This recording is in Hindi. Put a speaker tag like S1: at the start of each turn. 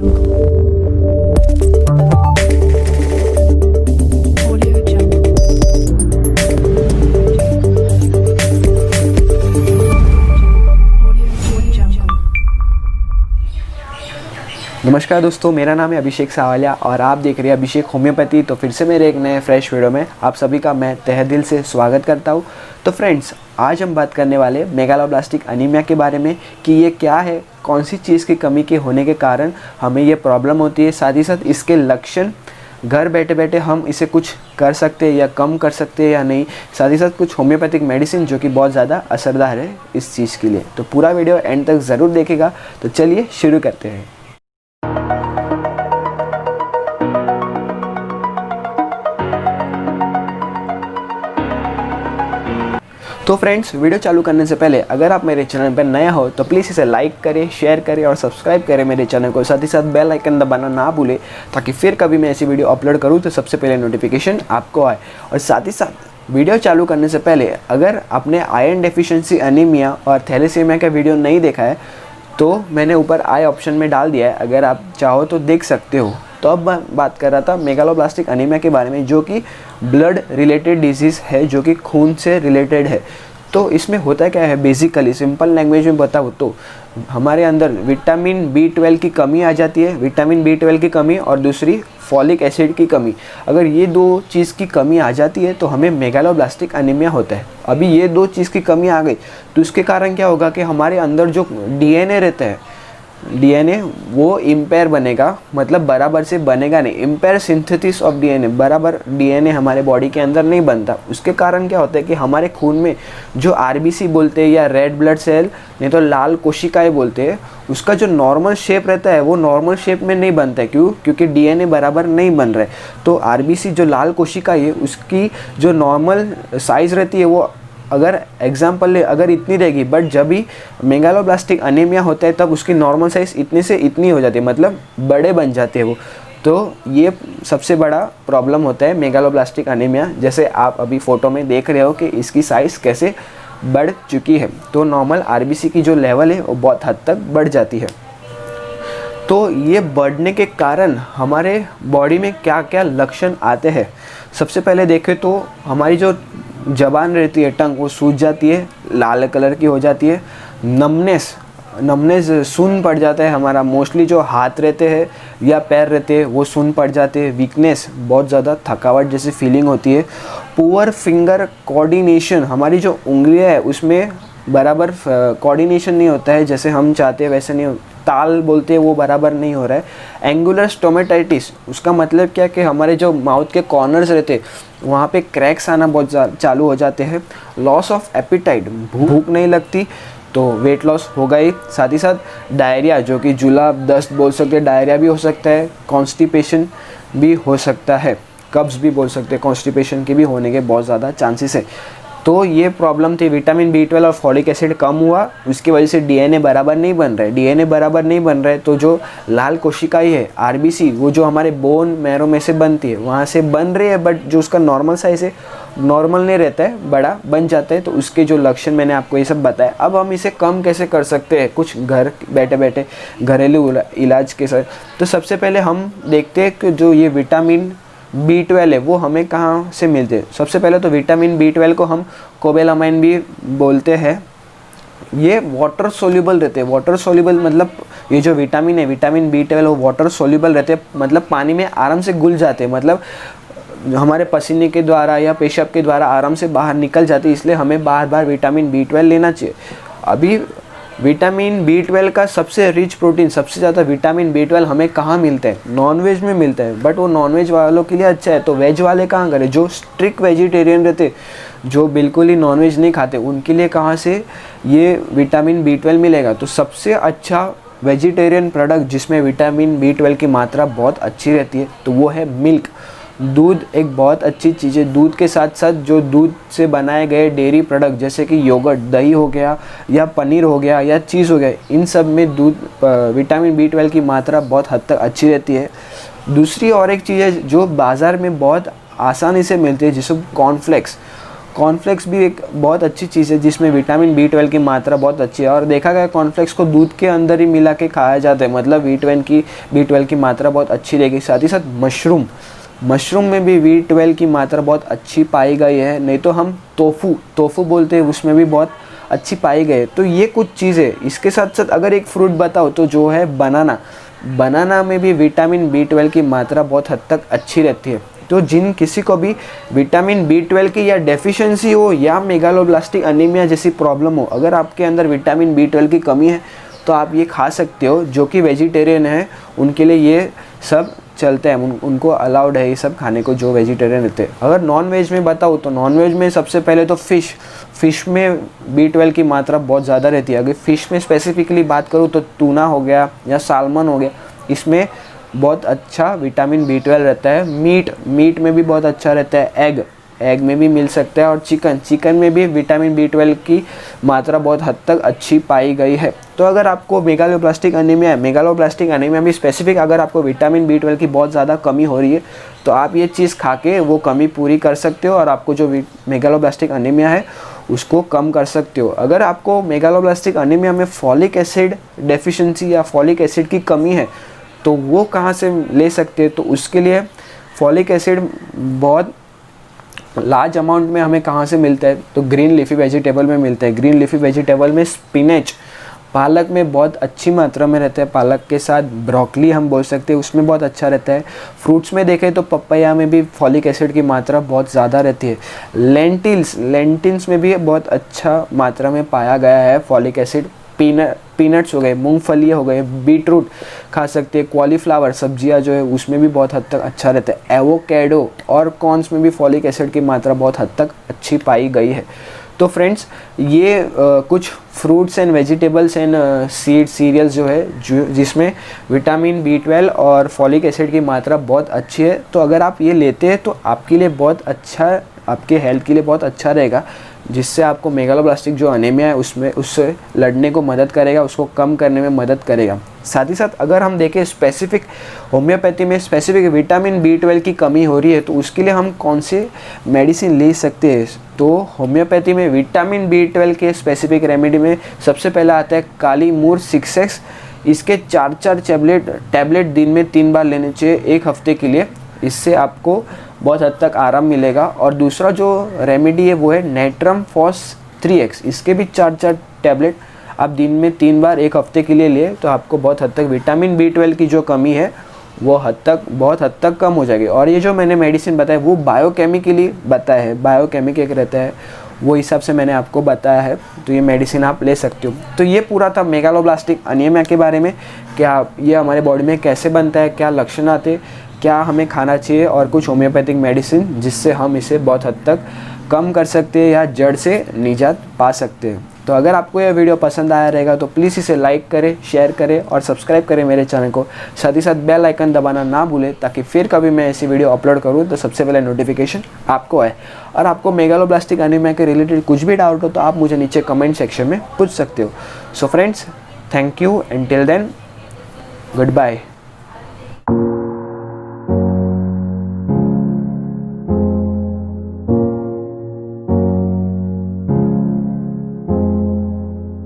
S1: नमस्कार दोस्तों, मेरा नाम है अभिषेक सावलिया और आप देख रहे हैं अभिषेक होम्योपैथी। तो फिर से मेरे एक नए फ्रेश वीडियो में आप सभी का मैं तहे दिल से स्वागत करता हूं। तो फ्रेंड्स, आज हम बात करने वाले मेगालोब्लास्टिक अनीमिया के बारे में कि ये क्या है, कौन सी चीज़ की कमी के होने के कारण हमें ये प्रॉब्लम होती है, साथ ही साथ इसके लक्षण, घर बैठे बैठे हम इसे कुछ कर सकते हैं या कम कर सकते हैं या नहीं, साथ ही साथ कुछ होम्योपैथिक मेडिसिन जो कि बहुत ज़्यादा असरदार है इस चीज़ के लिए। तो पूरा वीडियो एंड तक ज़रूर देखेगा। तो चलिए शुरू करते हैं। तो फ्रेंड्स, वीडियो चालू करने से पहले अगर आप मेरे चैनल पर नया हो तो प्लीज़ इसे लाइक करें, शेयर करें और सब्सक्राइब करें मेरे चैनल को। साथ ही साथ बेल आइकन दबाना ना भूलें ताकि फिर कभी मैं ऐसी वीडियो अपलोड करूं तो सबसे पहले नोटिफिकेशन आपको आए। और साथ ही साथ वीडियो चालू करने से पहले अगर आपने आयरन डेफिशिएंसी एनीमिया और थैलेसीमिया का वीडियो नहीं देखा है तो मैंने ऊपर आई ऑप्शन में डाल दिया है, अगर आप चाहो तो देख सकते हो। तो अब मैं बात कर रहा था मेगालोब्लास्टिक अनीमिया के बारे में, जो कि ब्लड रिलेटेड डिजीज़ है, जो कि खून से रिलेटेड है। तो इसमें होता क्या है, बेसिकली सिंपल लैंग्वेज में बताऊँ तो हमारे अंदर विटामिन B12 की कमी आ जाती है, विटामिन B12 की कमी और दूसरी फॉलिक एसिड की कमी। अगर ये दो चीज़ की कमी आ जाती है तो हमें मेगालोब्लास्टिक अनीमिया होता है। अभी ये दो चीज़ की कमी आ गई तो इसके कारण क्या होगा कि हमारे अंदर जो DNA रहता है, DNA वो इम्पेयर बनेगा, मतलब बराबर से बनेगा नहीं, इम्पेयर सिंथेसिस ऑफ DNA, बराबर DNA हमारे बॉडी के अंदर नहीं बनता। उसके कारण क्या होता है कि हमारे खून में जो RBC बोलते हैं या रेड ब्लड सेल, नहीं तो लाल कोशिकाएं बोलते हैं, उसका जो नॉर्मल शेप रहता है वो नॉर्मल शेप में नहीं बनता है। क्योंकि DNA बराबर नहीं बन रहा है। तो RBC जो लाल कोशिका है उसकी जो नॉर्मल साइज़ रहती है वो अगर एग्जाम्पल ले, अगर इतनी रहेगी, बट जब भी मेगालोब्लास्टिक अनीमिया होता है तब उसकी नॉर्मल साइज़ इतने से इतनी हो जाती है, मतलब बड़े बन जाते हैं वो। तो ये सबसे बड़ा प्रॉब्लम होता है मेगालोब्लास्टिक अनीमिया। जैसे आप अभी फ़ोटो में देख रहे हो कि इसकी साइज़ कैसे बढ़ चुकी है। तो नॉर्मल RBC की जो लेवल है वो बहुत हद तक बढ़ जाती है। तो ये बढ़ने के कारण हमारे बॉडी में क्या क्या लक्षण आते हैं, सबसे पहले देखें तो हमारी जो ज़बान रहती है, टंग, वो सूज जाती है, लाल कलर की हो जाती है। नमनेस सुन्न पड़ जाता है हमारा, मोस्टली जो हाथ रहते हैं या पैर रहते हैं वो सुन्न पड़ जाते हैं। वीकनेस, बहुत ज़्यादा थकावट जैसी फीलिंग होती है। पुअर फिंगर कोऑर्डिनेशन, हमारी जो उंगलियां है उसमें बराबर कोऑर्डिनेशन नहीं होता है, जैसे हम चाहते हैं वैसे नहीं, ताल बोलते हैं वो बराबर नहीं हो रहा है। एंगुलर स्टोमेटाइटिस, उसका मतलब क्या कि हमारे जो माउथ के कॉर्नर्स रहते हैं वहाँ पे क्रैक्स आना बहुत चालू हो जाते हैं। लॉस ऑफ एपिटाइट, भूख नहीं लगती, तो वेट लॉस होगा ही। साथ ही साथ डायरिया, जो कि जुलाब, दस्त बोल सकते हैं, डायरिया भी हो सकता है, कॉन्स्टिपेशन भी हो सकता है, कब्ज भी बोल सकते हैं, कॉन्स्टिपेशन के भी होने के बहुत ज़्यादा चांसेस है। तो ये प्रॉब्लम थी, विटामिन B12 और फॉलिक एसिड कम हुआ, उसकी वजह से DNA बराबर नहीं बन रहा है। DNA बराबर नहीं बन रहा है तो जो लाल कोशिकाएं है RBC, वो जो हमारे बोन मैरो में से बनती है वहाँ से बन रही है, बट जो उसका नॉर्मल साइज है नॉर्मल नहीं रहता है, बड़ा बन जाता है। तो उसके जो लक्षण मैंने आपको ये सब बताया। अब हम इसे कम कैसे कर सकते हैं, कुछ घर बैठे बैठे घरेलू इलाज के साथ। तो सबसे पहले हम देखते हैं कि जो ये विटामिन B12 है वो हमें कहाँ से मिलते हैं। सबसे पहले तो विटामिन B12 को हम कोबेलामाइन भी बोलते हैं। ये वाटर सोल्यूबल रहते हैं। वाटर सोल्यूबल मतलब ये जो विटामिन है, विटामिन B12 वो वाटर सोल्यूबल रहते हैं, मतलब पानी में आराम से घुल जाते हैं, मतलब हमारे पसीने के द्वारा या पेशाब के द्वारा आराम से बाहर निकल जाती है। इसलिए हमें बार बार विटामिन B12 लेना चाहिए। अभी विटामिन B12 का सबसे रिच प्रोटीन, सबसे ज़्यादा विटामिन B12 हमें कहाँ मिलता है, नॉनवेज में मिलता है, बट वो नॉनवेज वालों के लिए अच्छा है। तो वेज वाले कहाँ करें, जो स्ट्रिक्ट वेजिटेरियन रहते, जो बिल्कुल ही नॉनवेज नहीं खाते, उनके लिए कहाँ से ये विटामिन B12 मिलेगा। तो सबसे अच्छा वेजिटेरियन प्रोडक्ट जिसमें विटामिन B12 की मात्रा बहुत अच्छी रहती है तो वो है मिल्क। दूध एक बहुत अच्छी चीज़ है। दूध के साथ साथ जो दूध से बनाए गए डेयरी प्रोडक्ट जैसे कि योगर्ट, दही हो गया या पनीर हो गया या चीज़ हो गया, इन सब में विटामिन B12 की मात्रा बहुत हद तक अच्छी रहती है। दूसरी और एक चीज़ है जो बाज़ार में बहुत आसानी से मिलती है, जिसको कॉर्नफ्लेक्स। कॉर्नफ्लेक्स भी एक बहुत अच्छी चीज़ है जिसमें विटामिन B12 की मात्रा बहुत अच्छी है, और देखा गया कॉर्नफ्लेक्स को दूध के अंदर ही मिला के खाया जाता है, मतलब B12 की मात्रा बहुत अच्छी रहेगी। साथ ही साथ मशरूम में भी B12 की मात्रा बहुत अच्छी पाई गई है। नहीं तो हम टोफू बोलते हैं, उसमें भी बहुत अच्छी पाई गई है। तो ये कुछ चीज़ें, इसके साथ साथ अगर एक फ्रूट बताओ तो जो है बनाना में भी विटामिन B12 की मात्रा बहुत हद तक अच्छी रहती है। तो जिन किसी को भी विटामिन B12 की या डेफिशिएंसी हो या मेगालोब्लास्टिक अनीमिया जैसी प्रॉब्लम हो, अगर आपके अंदर विटामिन B12 की कमी है तो आप ये खा सकते हो। जो कि वेजिटेरियन है उनके लिए ये सब चलते हैं, उनको अलाउड है ये सब खाने को, जो वेजिटेरियन रहते हैं। अगर नॉन वेज में बताऊँ तो नॉन वेज में सबसे पहले तो फ़िश में B12 की मात्रा बहुत ज़्यादा रहती है। अगर फ़िश में स्पेसिफिकली बात करूँ तो टूना हो गया या साल्मन हो गया, इसमें बहुत अच्छा विटामिन B12 रहता है। मीट में भी बहुत अच्छा रहता है। एग में भी मिल सकता है। और चिकन में भी विटामिन B12 की मात्रा बहुत हद तक अच्छी पाई गई है। तो अगर आपको मेगालोब्लास्टिक अनीमिया भी स्पेसिफिक, अगर आपको विटामिन B12 की बहुत ज़्यादा कमी हो रही है तो आप ये चीज़ खा के वो कमी पूरी कर सकते हो, और आपको जो मेगालोब्लास्टिक अनीमिया है उसको कम कर सकते हो। अगर आपको मेगालोब्लास्टिक अनीमिया में फॉलिक एसिड डेफिशिएंसी या फॉलिक एसिड की कमी है तो वो कहाँ से ले सकते हैं, तो उसके लिए फॉलिक एसिड बहुत लार्ज अमाउंट में हमें कहाँ से मिलता है, तो ग्रीन लीफी वेजिटेबल में मिलता है। ग्रीन लीफी वेजिटेबल में स्पिनच, पालक में बहुत अच्छी मात्रा में रहता है। पालक के साथ ब्रोकली हम बोल सकते हैं, उसमें बहुत अच्छा रहता है। फ्रूट्स में देखें तो पपैया में भी फॉलिक एसिड की मात्रा बहुत ज़्यादा रहती है। लेंटिल्स में भी बहुत अच्छा मात्रा में पाया गया है फॉलिक एसिड। पीनट्स हो गए, मूंगफली हो गए, बीटरूट खा सकते हैं। कॉलीफ्लावर सब्जियां जो है उसमें भी बहुत हद तक अच्छा रहता है। एवोकेडो और कॉर्न्स में भी फॉलिक एसिड की मात्रा बहुत हद तक अच्छी पाई गई है। तो फ्रेंड्स, ये कुछ fruits and vegetables and cereals जो है जिसमें विटामिन B12 और फॉलिक एसिड की मात्रा बहुत अच्छी है। तो अगर आप ये लेते हैं तो आपके लिए बहुत अच्छा, आपके हेल्थ के लिए बहुत अच्छा रहेगा, जिससे आपको मेगालोब्लास्टिक जो अनीमिया है उससे लड़ने को मदद करेगा, उसको कम करने में मदद करेगा। साथ ही साथ अगर हम देखें स्पेसिफिक होम्योपैथी में स्पेसिफिक विटामिन B12 की कमी हो रही है तो उसके लिए हम कौन से मेडिसिन ले सकते हैं, तो होम्योपैथी में विटामिन B12 के स्पेसिफिक रेमेडी में सबसे पहला आता है काली मूर 6X। इसके 4 टैबलेट दिन में 3 बार लेने चाहिए 1 हफ्ते के लिए। इससे आपको बहुत हद तक आराम मिलेगा। और दूसरा जो रेमेडी है वो है नेट्रम फॉस 3X। इसके भी 4 टैबलेट आप दिन में 3 बार 1 हफ्ते के लिए ले तो आपको बहुत हद तक विटामिन B12 की जो कमी है वो बहुत हद तक कम हो जाएगी। और ये जो मैंने मेडिसिन बताया वो बायोकेमिकली बताया है, बायोकेमिक एक रहता है, वो हिसाब से मैंने आपको बताया है। तो ये मेडिसिन आप ले सकते हो। तो ये पूरा था मेगालोब्लास्टिक अनीमिया के बारे में, क्या ये हमारे बॉडी में कैसे बनता है, क्या लक्षण आते, क्या हमें खाना चाहिए, और कुछ होम्योपैथिक मेडिसिन जिससे हम इसे बहुत हद तक कम कर सकते हैं या जड़ से निजात पा सकते हैं। तो अगर आपको यह वीडियो पसंद आया रहेगा तो प्लीज़ इसे लाइक करें, शेयर करें और सब्सक्राइब करें मेरे चैनल को। साथ ही साथ बेल आइकन दबाना ना भूलें ताकि फिर कभी मैं ऐसी वीडियो अपलोड करूँ तो सबसे पहले नोटिफिकेशन आपको आए। और आपको मेगालोब्लास्टिक अनीमिया के रिलेटेड कुछ भी डाउट हो तो आप मुझे नीचे कमेंट सेक्शन में पूछ सकते हो। So friends, thank you and till then, good bye.